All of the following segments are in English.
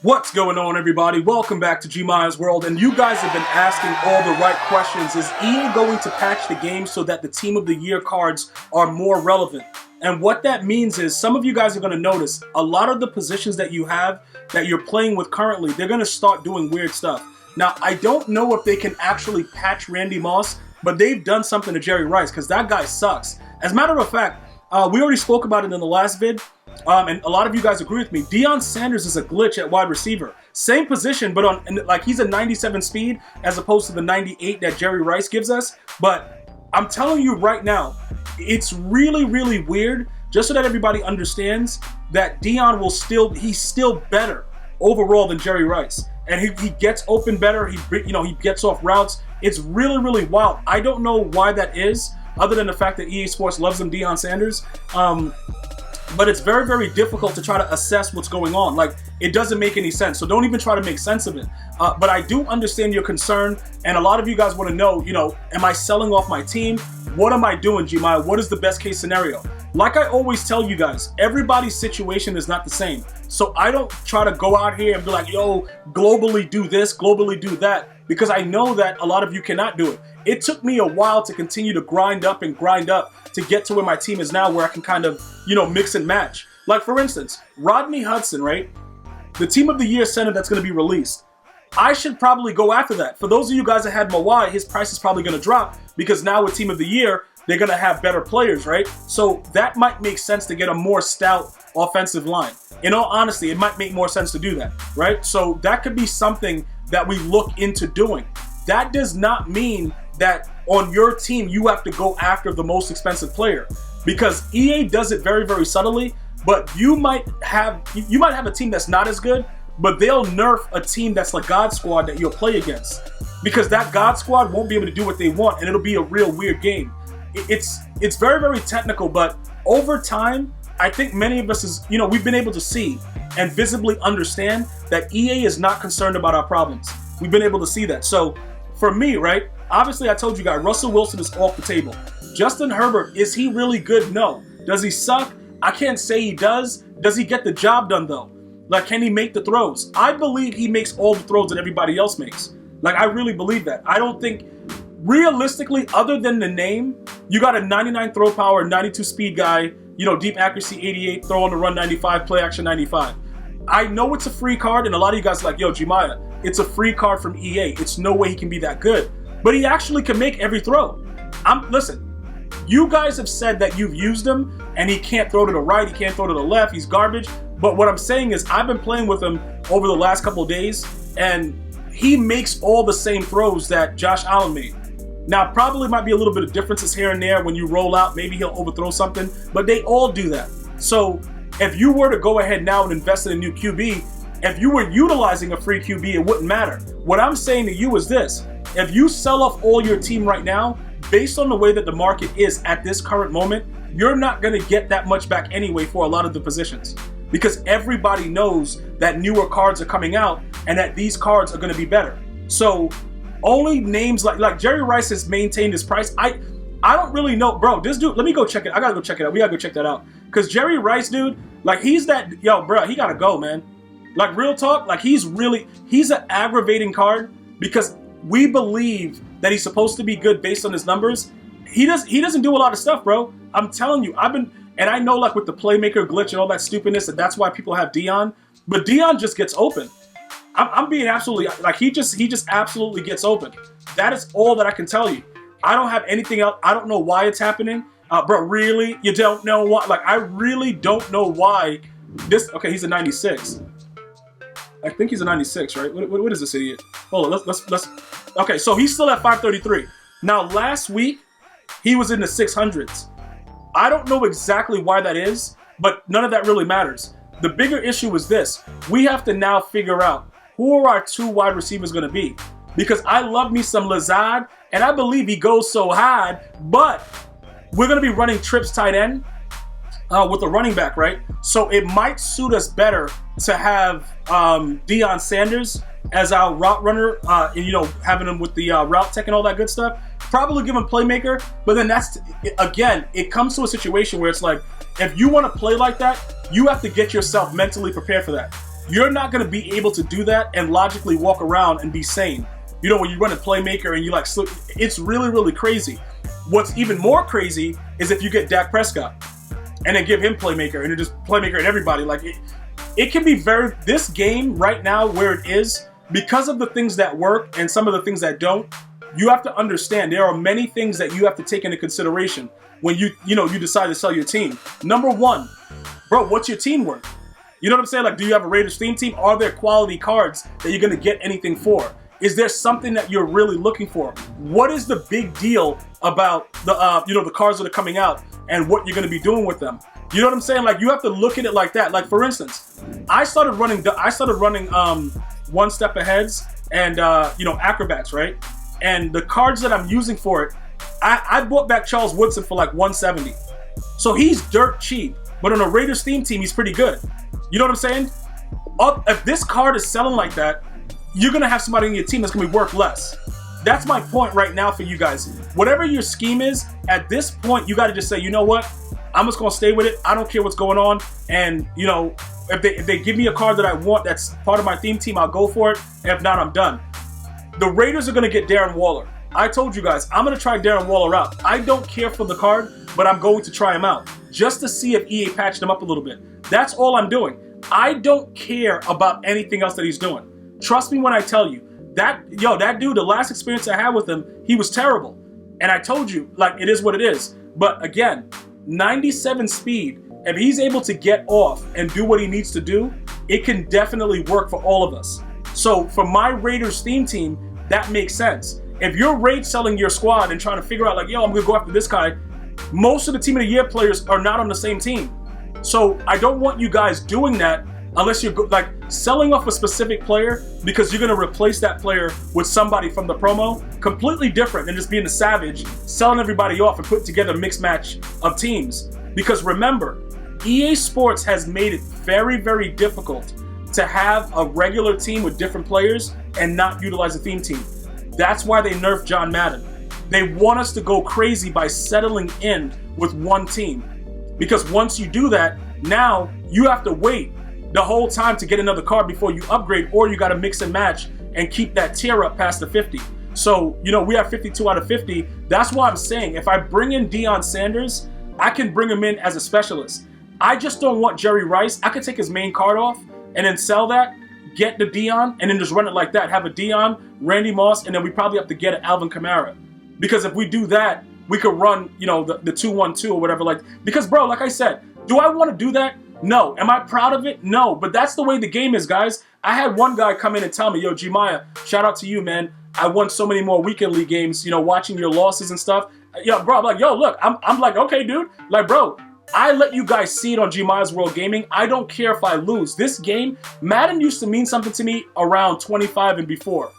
What's going on, everybody? Welcome back to GmiasWorld, and you guys have been asking all the right questions. Is EA going to patch the game so that the Team of the Year cards are more relevant? And what that means is some of you guys are going to notice a lot of the positions that you have that you're playing with currently, they're going to start doing weird stuff. Now, I don't know if they can actually patch Randy Moss, but they've done something to Jerry Rice because that guy sucks. As a matter of fact, we already spoke about it in the last vid. And a lot of you guys agree with me. Deion Sanders is a glitch at wide receiver. Same position, but like he's a 97 speed as opposed to the 98 that Jerry Rice gives us. But I'm telling you right now, it's really, really weird. Just so that everybody understands that Deion he's still better overall than Jerry Rice, and he gets open better. He gets off routes. It's really, really wild. I don't know why that is, other than the fact that EA Sports loves him, Deion Sanders. But it's very, very difficult to try to assess what's going on. Like, it doesn't make any sense. So don't even try to make sense of it. But I do understand your concern. And a lot of you guys want to know, am I selling off my team? What am I doing, Gmias? What is the best case scenario? Like I always tell you guys, everybody's situation is not the same. So I don't try to go out here and be like, yo, globally do this, globally do that. Because I know that a lot of you cannot do it. It took me a while to continue to grind up to get to where my team is now, where I can kind of, mix and match. Like, for instance, Rodney Hudson, right? The Team of the Year center that's going to be released. I should probably go after that. For those of you guys that had Mawai, his price is probably going to drop because now with Team of the Year, they're going to have better players, right? So that might make sense to get a more stout offensive line. In all honesty, it might make more sense to do that, right? So that could be something that we look into doing. That does not mean that on your team you have to go after the most expensive player, because EA does it very, very subtly. But you might have a team that's not as good, but they'll nerf a team that's like God Squad that you'll play against, because that God Squad won't be able to do what they want, and it'll be a real weird game. It's very, very technical, but over time, I think many of us we've been able to see and visibly understand that EA is not concerned about our problems. We've been able to see that. So for me, right, obviously I told you guys, Russell Wilson is off the table. Justin Herbert, is he really good? No. Does he suck? I can't say he does. Does he get the job done though? Like, can he make the throws? I believe he makes all the throws that everybody else makes. Like, I really believe that. I don't think, realistically, other than the name, you got a 99 throw power, 92 speed guy, deep accuracy 88, throw on the run 95, play action 95. I know it's a free card, and a lot of you guys are like, yo, Gmias, it's a free card from EA. It's no way he can be that good. But he actually can make every throw. Listen, you guys have said that you've used him, and he can't throw to the right, he can't throw to the left, he's garbage. But what I'm saying is, I've been playing with him over the last couple of days, and he makes all the same throws that Josh Allen made. Now, probably might be a little bit of differences here and there when you roll out. Maybe he'll overthrow something, but they all do that. So if you were to go ahead now and invest in a new QB, if you were utilizing a free QB, it wouldn't matter. What I'm saying to you is this: if you sell off all your team right now, based on the way that the market is at this current moment, you're not going to get that much back anyway for a lot of the positions, because everybody knows that newer cards are coming out and that these cards are going to be better. So only names like Jerry Rice has maintained his price. I don't really know, bro. This dude, let me go check it. I gotta go check it out. We gotta go check that out. Because Jerry Rice, dude, like, he's that, yo, bro, he gotta go, man. Like, real talk, like, he's an aggravating card, because we believe that he's supposed to be good based on his numbers. He doesn't do a lot of stuff, bro. I'm telling you, and I know, like, with the playmaker glitch and all that stupidness, that's why people have Deion. But Deion just gets open. I'm being absolutely, like, he just absolutely gets open. That is all that I can tell you. I don't have anything else. I don't know why it's happening. Bro, really? You don't know why? Like, I really don't know why this. Okay, he's a 96. I think he's a 96, right? What is this idiot? Hold on, let's. Okay, so he's still at 533. Now, last week, he was in the 600s. I don't know exactly why that is, but none of that really matters. The bigger issue is this: we have to now figure out who are our two wide receivers going to be. Because I love me some Lazard, and I believe he goes so high, but we're going to be running trips tight end with a running back, right? So it might suit us better to have Deion Sanders as our route runner, and, having him with the route tech and all that good stuff. Probably give him playmaker, but then again, it comes to a situation where it's like, if you want to play like that, you have to get yourself mentally prepared for that. You're not going to be able to do that and logically walk around and be sane. You know, when you run a playmaker and you like, it's really, really crazy. What's even more crazy is if you get Dak Prescott and then give him playmaker and just playmaker and everybody. Like it can be this game right now where it is, because of the things that work and some of the things that don't, you have to understand there are many things that you have to take into consideration when you decide to sell your team. Number one, bro, what's your team worth? You know what I'm saying? Like, do you have a Raiders theme team? Are there quality cards that you're going to get anything for? Is there something that you're really looking for? What is the big deal about the cards that are coming out and what you're going to be doing with them? You know what I'm saying? Like, you have to look at it like that. Like, for instance, I started running one step aheads and acrobats, right? And the cards that I'm using for it, I bought back Charles Woodson for like 170. So he's dirt cheap, but on a Raiders theme team, he's pretty good. You know what I'm saying? If this card is selling like that, you're going to have somebody in your team that's going to be worth less. That's my point right now for you guys. Whatever your scheme is, at this point, you got to just say, you know what? I'm just going to stay with it. I don't care what's going on. And, if they give me a card that I want that's part of my theme team, I'll go for it. And if not, I'm done. The Raiders are going to get Darren Waller. I told you guys, I'm going to try Darren Waller out. I don't care for the card, but I'm going to try him out just to see if EA patched him up a little bit. That's all I'm doing. I don't care about anything else that he's doing. Trust me when I tell you, that dude, the last experience I had with him, he was terrible. And I told you, like, it is what it is. But again, 97 speed, if he's able to get off and do what he needs to do, it can definitely work for all of us. So for my Raiders theme team, that makes sense. If you're raid selling your squad and trying to figure out like, I'm going to go after this guy, most of the Team of the Year players are not on the same team. So I don't want you guys doing that unless you're like selling off a specific player because you're going to replace that player with somebody from the promo. Completely different than just being a savage, selling everybody off and putting together a mixed match of teams. Because remember, EA Sports has made it very, very difficult to have a regular team with different players and not utilize a theme team. That's why they nerfed John Madden. They want us to go crazy by settling in with one team. Because once you do that, now you have to wait the whole time to get another card before you upgrade, or you got to mix and match and keep that tier up past the 50. So, we have 52 out of 50. That's why I'm saying if I bring in Deion Sanders, I can bring him in as a specialist. I just don't want Jerry Rice. I could take his main card off and then sell that, get the Deion, and then just run it like that. Have a Deion, Randy Moss, and then we probably have to get an Alvin Kamara. Because if we do that, we could run, the 2-1-2 or whatever. Because, bro, like I said, do I want to do that? No. Am I proud of it? No. But that's the way the game is, guys. I had one guy come in and tell me, yo, Gmia, shout out to you, man. I won so many more weekend league games, watching your losses and stuff. Yo, bro, I'm like, yo, look, I'm like, okay, dude. Like, bro, I let you guys see it on GmiasWorld Gaming. I don't care if I lose. This game, Madden used to mean something to me around 25 and before.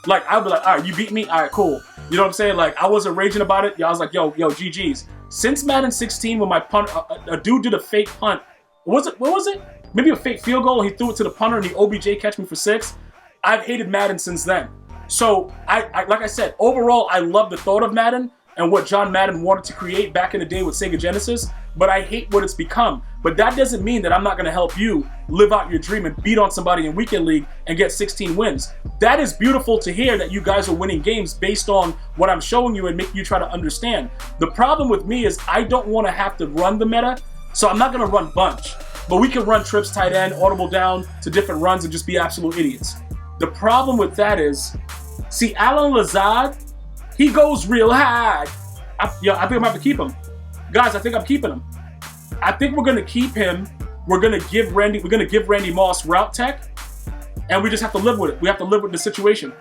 Like, I'd be like, all right, you beat me? All right, cool. You know what I'm saying? Like, I wasn't raging about it. I was like, yo, GG's. Since Madden 16, when my punt, a dude did a fake punt. What was it? Maybe a fake field goal, and he threw it to the punter, and the OBJ catch me for 6. I've hated Madden since then. So, I like I said, overall, I love the thought of Madden and what John Madden wanted to create back in the day with Sega Genesis, but I hate what it's become. But that doesn't mean that I'm not going to help you live out your dream and beat on somebody in Weekend League and get 16 wins. That is beautiful to hear, that you guys are winning games based on what I'm showing you and making you try to understand. The problem with me is I don't want to have to run the meta, so I'm not going to run bunch. But we can run trips tight end, audible down to different runs and just be absolute idiots. The problem with that is, see, Alan Lazard, he goes real high. I think I'm going to have to keep him. Guys, I think I'm keeping him. I think we're going to keep him. We're going to give Randy Moss route tech, and we just have to live with it. We have to live with the situation.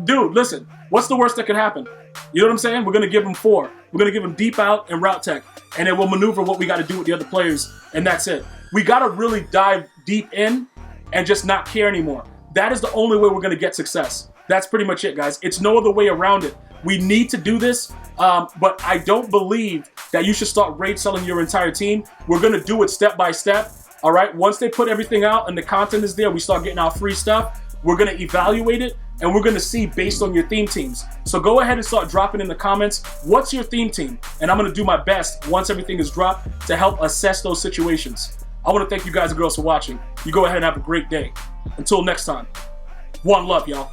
Dude, listen, what's the worst that could happen? You know what I'm saying? We're going to give him 4. We're going to give him deep out and route tech, and then we'll maneuver what we got to do with the other players, and that's it. We got to really dive deep in and just not care anymore. That is the only way we're going to get success. That's pretty much it, guys. It's no other way around it. We need to do this, but I don't believe that you should start raid selling your entire team. We're going to do it step by step, all right? Once they put everything out and the content is there, we start getting our free stuff. We're going to evaluate it, and we're going to see based on your theme teams. So go ahead and start dropping in the comments, what's your theme team? And I'm going to do my best once everything is dropped to help assess those situations. I want to thank you guys and girls for watching. You go ahead and have a great day. Until next time, one love, y'all.